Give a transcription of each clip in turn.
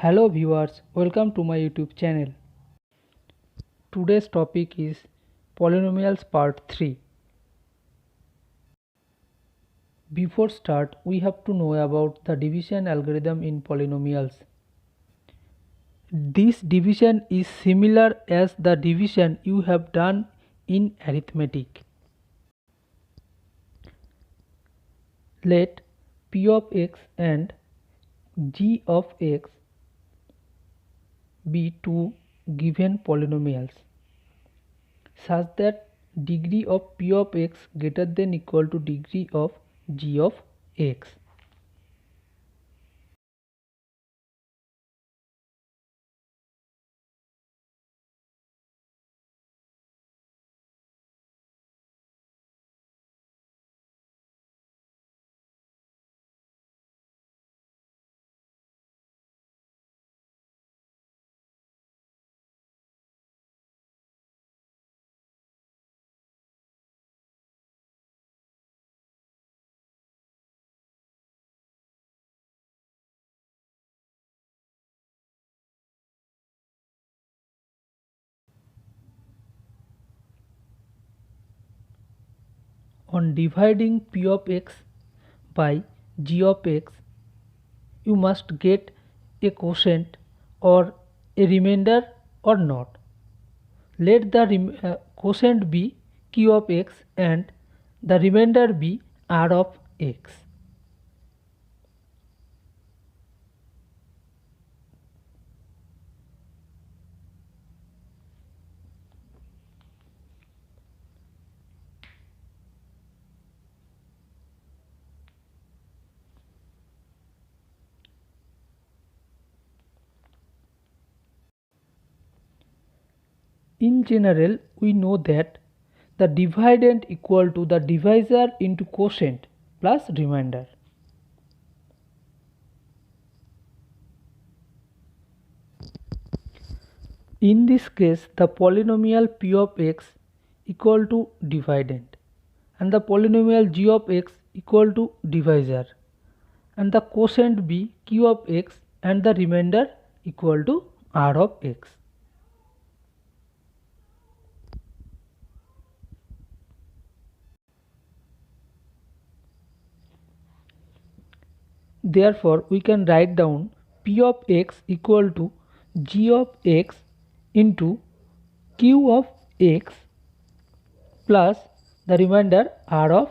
Hello viewers, welcome to my YouTube channel. Today's topic is Polynomials Part 3. Before start, we have to know about the division algorithm in polynomials. This division is similar as the division you have done in arithmetic. Let p of x and g of x be two given polynomials such that degree of p of x greater than equal to degree of g of x. On dividing p of x by g of x, you must get a quotient or a remainder or not. Let the quotient be q of x and the remainder be r of x. In general, we know that the dividend equal to the divisor into quotient plus remainder. In this case, the polynomial p of x equal to dividend and the polynomial g of x equal to divisor and the quotient be q of x and the remainder equal to r of x. Therefore, we can write down p of x equal to g of x into q of x plus the remainder r of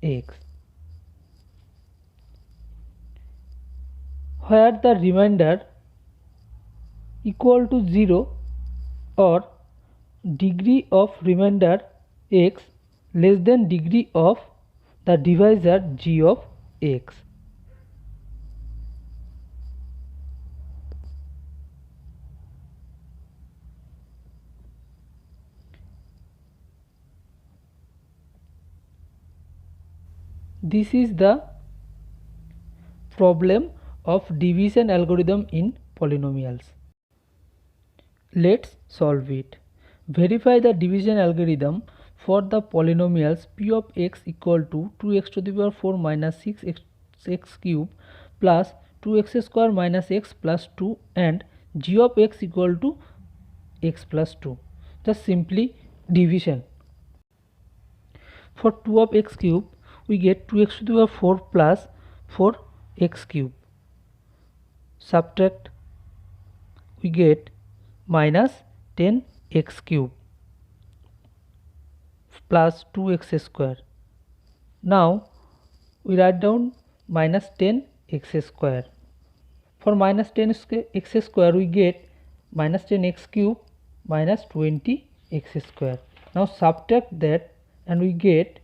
x, where the remainder equal to 0 or degree of remainder x less than degree of the divisor g of x. This is the problem of division algorithm in polynomials. Let's solve it. Verify the division algorithm for the polynomials p of x equal to 2x to the power 4 minus 6x cube plus 2x square minus x plus 2 and g of x equal to x plus 2. Just simply division. For 2 of x cube, we get 2x to the power 4 plus 4x cube. Subtract, we get minus 10x cube plus 2x square. Now we write down minus 10x square. For minus 10x square, we get minus 10x cube minus 20x square. Now subtract that and we get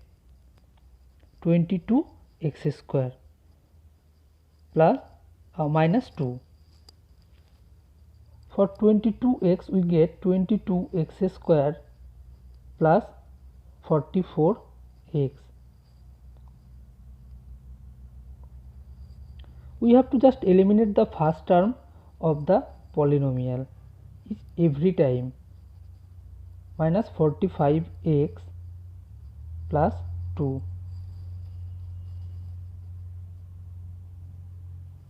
22x square plus minus 2. For 22x, we get 22x square plus 44x. We have to just eliminate the first term of the polynomial every time. Minus 45x plus 2.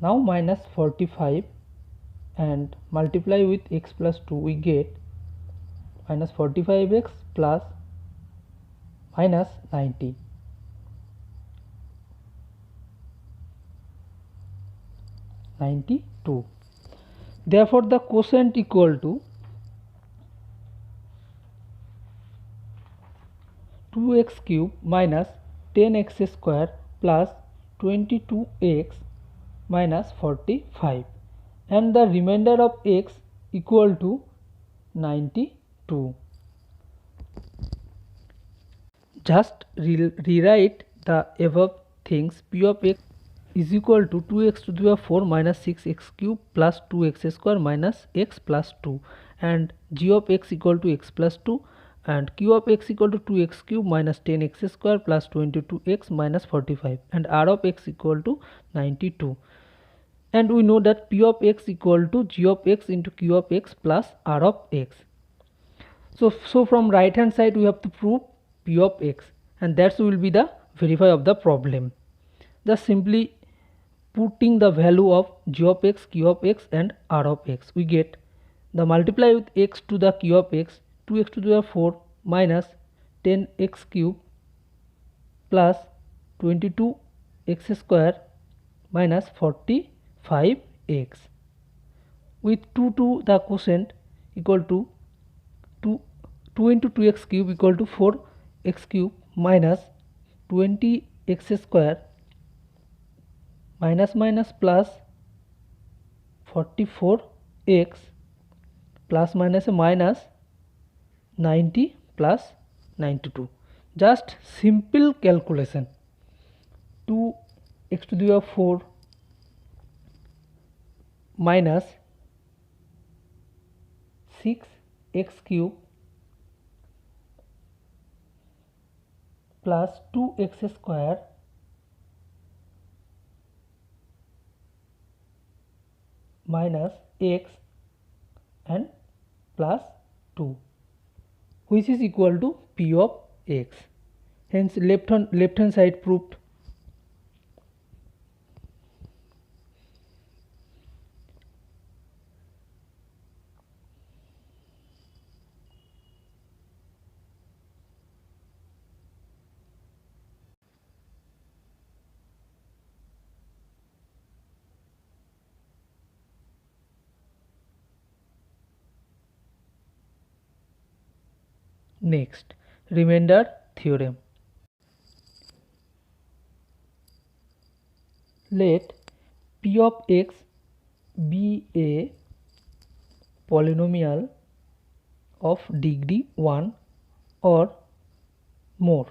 Now minus 45 and multiply with x plus 2, we get minus 45x plus minus 90. Therefore the quotient equal to 2x cube minus 10x square plus 22x minus 45, and the remainder of x equal to 92. Just rewrite the above things. P of x is equal to 2x to the power 4 minus 6x cube plus 2x square minus x plus 2, and g of x equal to x plus 2, and q of x equal to 2x cube minus 10x square plus 22x minus 45, and r of x equal to 92. And we know that p of x equal to g of x into q of x plus r of x. So from right hand side we have to prove p of x, and that will be the verify of the problem. Just simply putting the value of g of x, q of x and r of x, we get the multiply with x to the q of x, 2x to the 4 minus 10x cube plus 22x square minus 45x, with 2 to the quotient equal to 2 into 2x cube equal to 4x cube minus 20x square minus plus 44x plus minus minus 90 plus 92. Just simple calculation. 2x to the power 4 minus 6x cube plus 2x square minus x and plus 2, which is equal to p of x. Hence left hand side proved. Next, remainder theorem. Let p of x be a polynomial of degree 1 or more.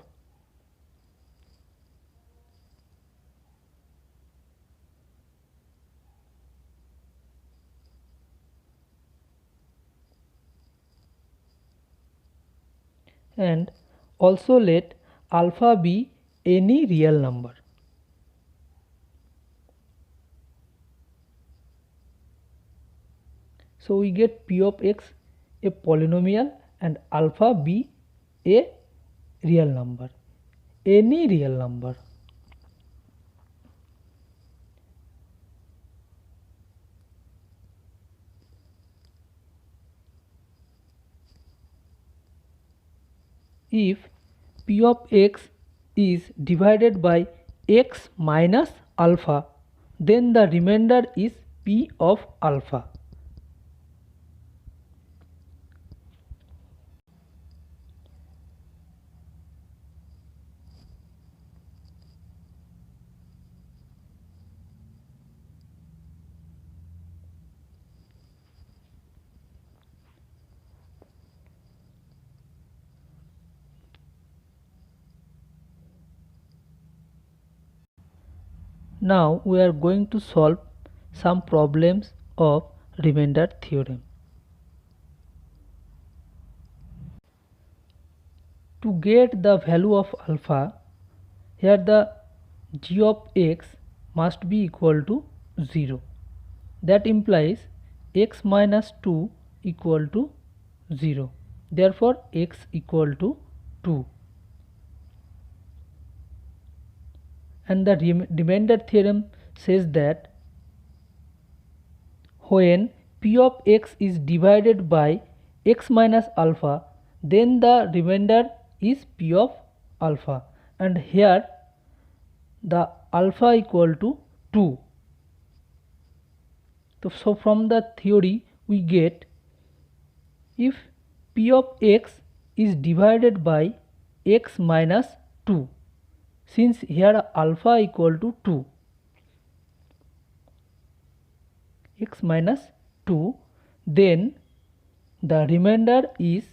And also let alpha be any real number. So we get p of x a polynomial and alpha be a real number, any real number. If p of x is divided by x minus alpha, then the remainder is p of alpha. Now we are going to solve some problems of remainder theorem. To get the value of alpha, here the g of x must be equal to 0. That implies x minus 2 equal to 0. Therefore x equal to 2. And the remainder theorem says that when P of x is divided by x minus alpha, then the remainder is P of alpha, and here the alpha equal to 2. So from the theory we get, if P of x is divided by x minus 2, since here alpha equal to 2, x minus 2, then the remainder is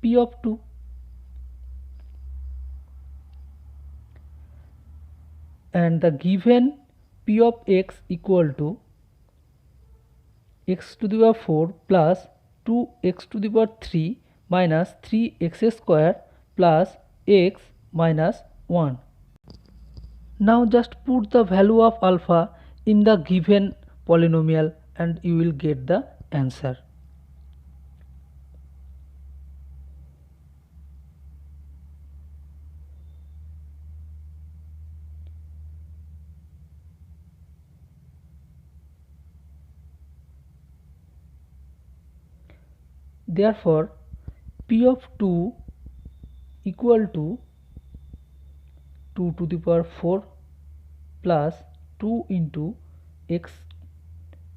P of 2. And the given P of x equal to x to the power 4 plus 2x to the power 3 minus 3x square plus x minus 1. Now just put the value of alpha in the given polynomial and you will get the answer. Therefore, P of 2 equal to 2 to the power 4 plus 2 into x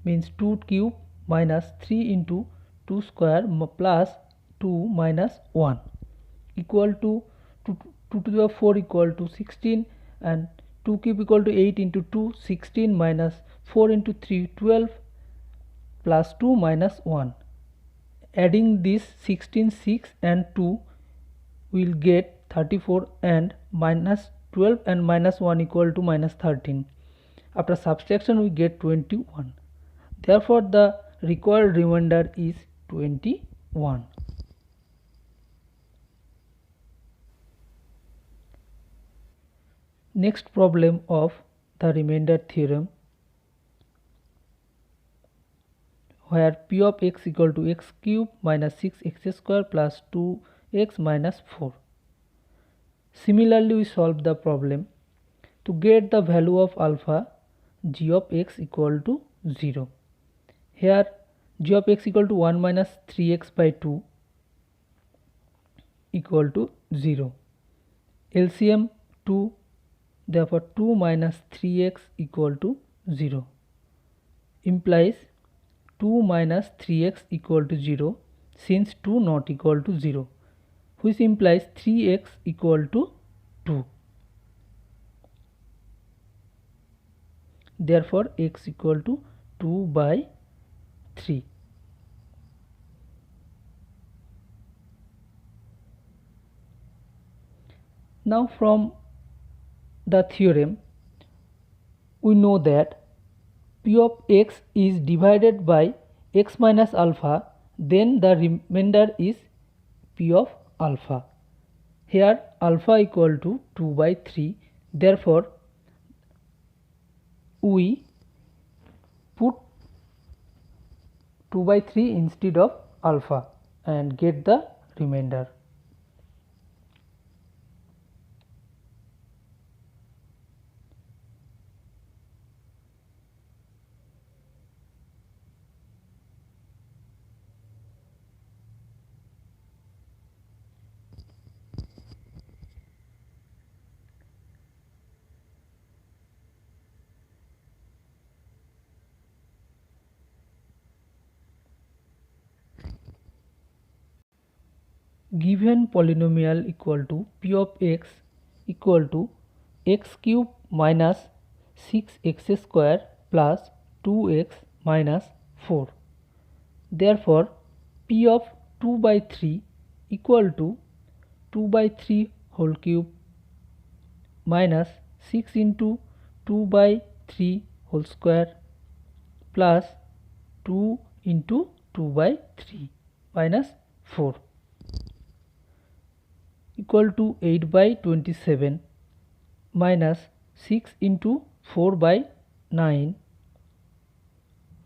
means 2 cube minus 3 into 2 square plus 2 minus 1 equal to 2 to the power 4 equal to 16, and 2 cube equal to 8 into 2 16 minus 4 into 3 12 plus 2 minus 1. Adding this 16, 6 and 2 will get 34, and minus 12 and minus 1 equal to minus 13. After subtraction we get 21. Therefore the required remainder is 21. Next problem of the remainder theorem, where P of x equal to x cube minus 6x square plus 2x minus 4. Similarly we solve the problem. To get the value of alpha, g of x equal to 0. Here g of x equal to 1 minus 3x by 2 equal to 0. LCM 2, therefore 2 minus 3x equal to 0 implies 2 minus 3x equal to 0, since 2 not equal to 0, which implies 3x equal to 2. Therefore x equal to 2 by 3. Now from the theorem we know that P of x is divided by x minus alpha, then the remainder is P of alpha. Here alpha equal to 2 by 3, therefore we put 2 by 3 instead of alpha and get the remainder. Given polynomial equal to P of x equal to x cube minus 6x square plus 2x minus 4. Therefore P of 2 by 3 equal to 2 by 3 whole cube minus 6 into 2 by 3 whole square plus 2 into 2 by 3 minus 4 equal to 8 by 27 minus 6 into 4 by 9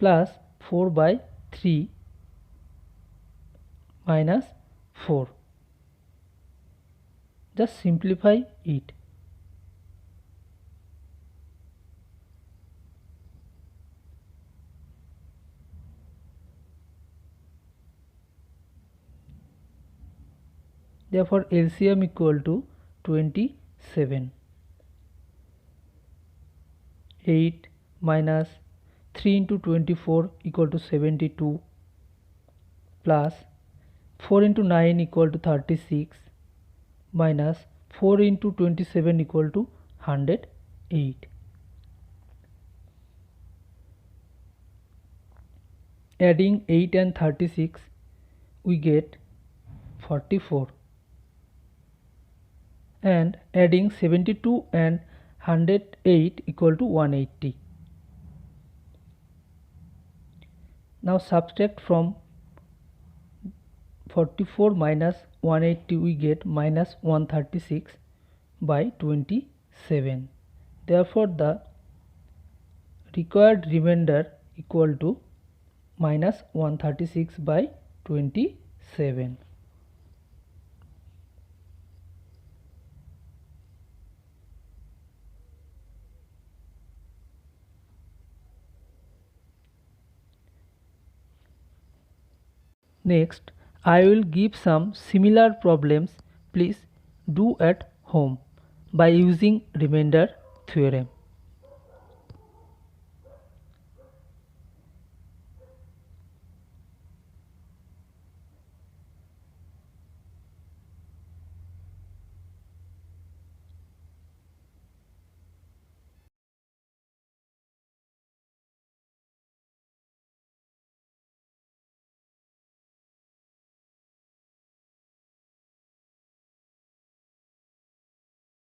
plus 4 by 3 minus 4. Just simplify it. Therefore LCM equal to 27. 8 minus 3 into 24 equal to 72 plus 4 into 9 equal to 36 minus 4 into 27 equal to 108. Adding 8 and 36 we get 44, and adding 72 and 108 equal to 180. Now subtract from 44 minus 180 we get minus 136 by 27. Therefore the required remainder equal to minus 136 by 27. Next, I will give some similar problems. Please do at home by using remainder theorem.